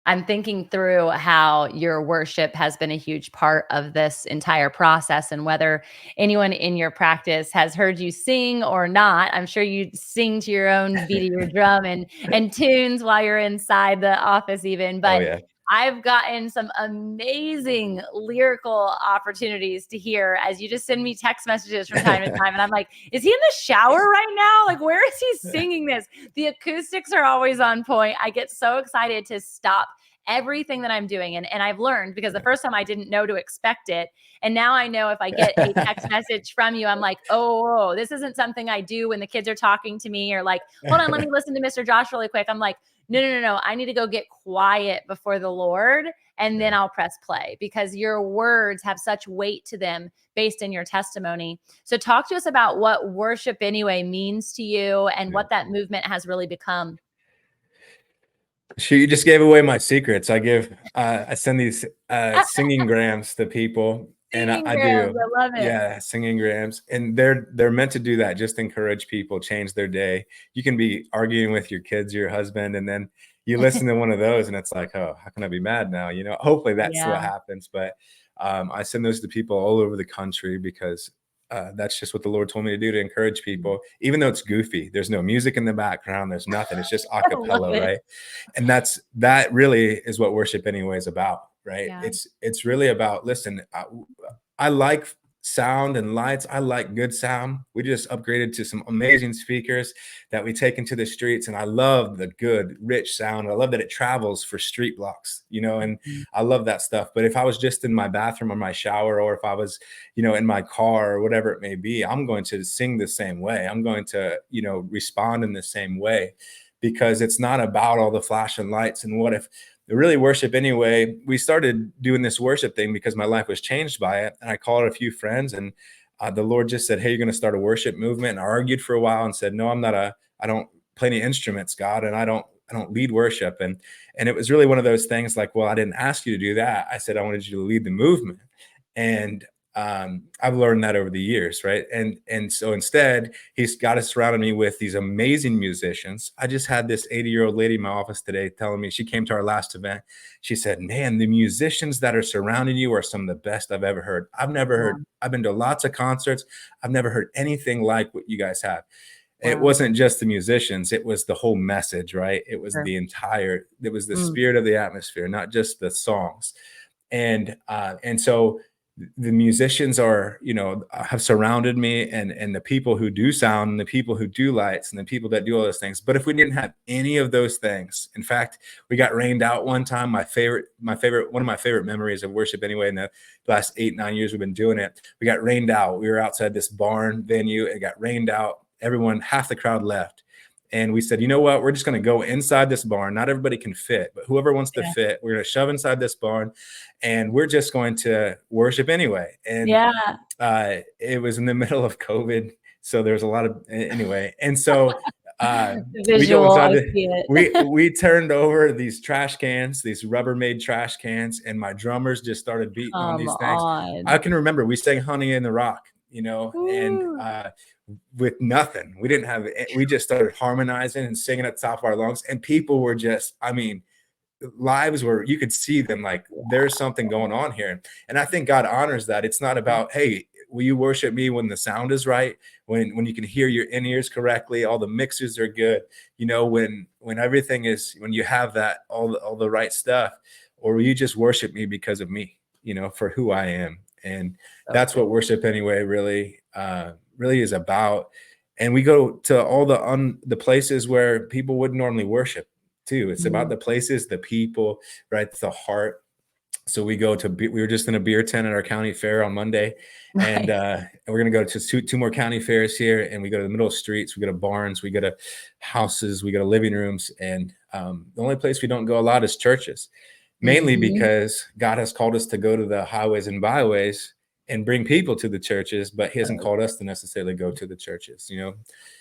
I'm thinking through how your worship has been a huge part of this entire process, and whether anyone in your practice has heard you sing or not. I'm sure you sing to your own beat of your drum and tunes while you're inside the office even, Oh but yeah. I've gotten some amazing lyrical opportunities to hear as you just send me text messages from time to time. And I'm like, is he in the shower right now? Like, where is he singing this? The acoustics are always on point. I get so excited to stop everything that I'm doing. And I've learned, because the first time I didn't know to expect it. And now I know if I get a text message from you, I'm like, oh, this isn't something I do when the kids are talking to me, or like, hold on, let me listen to Mr. Josh really quick. I'm like, no. I need to go get quiet before the Lord, and then I'll press play, because your words have such weight to them based in your testimony. So talk to us about what worship anyway means to you, and what that movement has really become. Sure, you just gave away my secrets. I send these singing grams to people, and I, Singing I grams, do, I love it. yeah, singing grams, and they're meant to do that, just encourage people, change their day. You can be arguing with your kids, your husband, and then you listen to one of those, and it's like, oh, how can I be mad now? Hopefully that's what Yeah. happens, but I send those to people all over the country because that's just what the Lord told me to do, to encourage people, even though it's goofy. There's no music in the background. There's nothing. It's just a I love cappella, it. right? And that really is what worship anyway is about, right? Yeah. It's really about, listen, I like sound and lights. I like good sound. We just upgraded to some amazing speakers that we take into the streets, and I love the good rich sound. I love that it travels for street blocks, and Mhm. I love that stuff. But if I was just in my bathroom or my shower, or if I was in my car or whatever it may be, I'm going to sing the same way. I'm going to respond in the same way, because it's not about all the flash and lights. And what if really worship anyway, we started doing this worship thing because my life was changed by it, and I called a few friends, and the Lord just said, hey, you're going to start a worship movement. And I argued for a while and said, no, I don't play any instruments, God, and I don't lead worship. And it was really one of those things like, well, I didn't ask you to do that. I said I wanted you to lead the movement. And I've learned that over the years, right? And so instead, he's got to surrounded me with these amazing musicians. I just had this 80-year-old lady in my office today telling me, she came to our last event. She said, man, the musicians that are surrounding you are some of the best I've ever heard. I've been to lots of concerts. I've never heard anything like what you guys have. It Wow. wasn't just the musicians, it was the whole message, right? It was Sure. the Mm. spirit of the atmosphere, not just the songs. And so the musicians are, have surrounded me, and the people who do sound, and the people who do lights, and the people that do all those things. But if we didn't have any of those things, in fact, we got rained out one time. One of my favorite memories of worship anyway, in the last 8-9 years we've been doing it, we got rained out. We were outside this barn venue. It got rained out. Everyone, half the crowd left. And we said, you know what? We're just going to go inside this barn. Not everybody can fit, but whoever wants to Yeah. fit, we're going to shove inside this barn, and we're just going to worship anyway. And Yeah. it was in the middle of COVID, so there's a lot of anyway. And so we go Visual, inside I the see it. we turned over these trash cans, these Rubbermaid trash cans, and my drummers just started beating on Come these things. I on. can remember we sang "Honey in the Rock," and Woo. with nothing, we just started harmonizing and singing at the top of our lungs, and people were just, I mean, lives where you could see them like, there's something going on here. And I think God honors that. It's not about, hey, will you worship me when the sound is right, when you can hear your in-ears correctly, all the mixes are good, when you have that, all the right stuff, or will you just worship me because of me, for who I am. And So that's good. what worship anyway really is about. And we go to all the places where people wouldn't normally worship too. It's about Mm. the places, the people, right? The heart. So we were just in a beer tent at our county fair on Monday, and Nice. we're going to go to two more county fairs here, and we go to the middle of streets, we go to barns, we go to houses, we go to living rooms. And the only place we don't go a lot is churches, mainly Mhm. because God has called us to go to the highways and byways and bring people to the churches, but he hasn't So called us to necessarily go to the churches.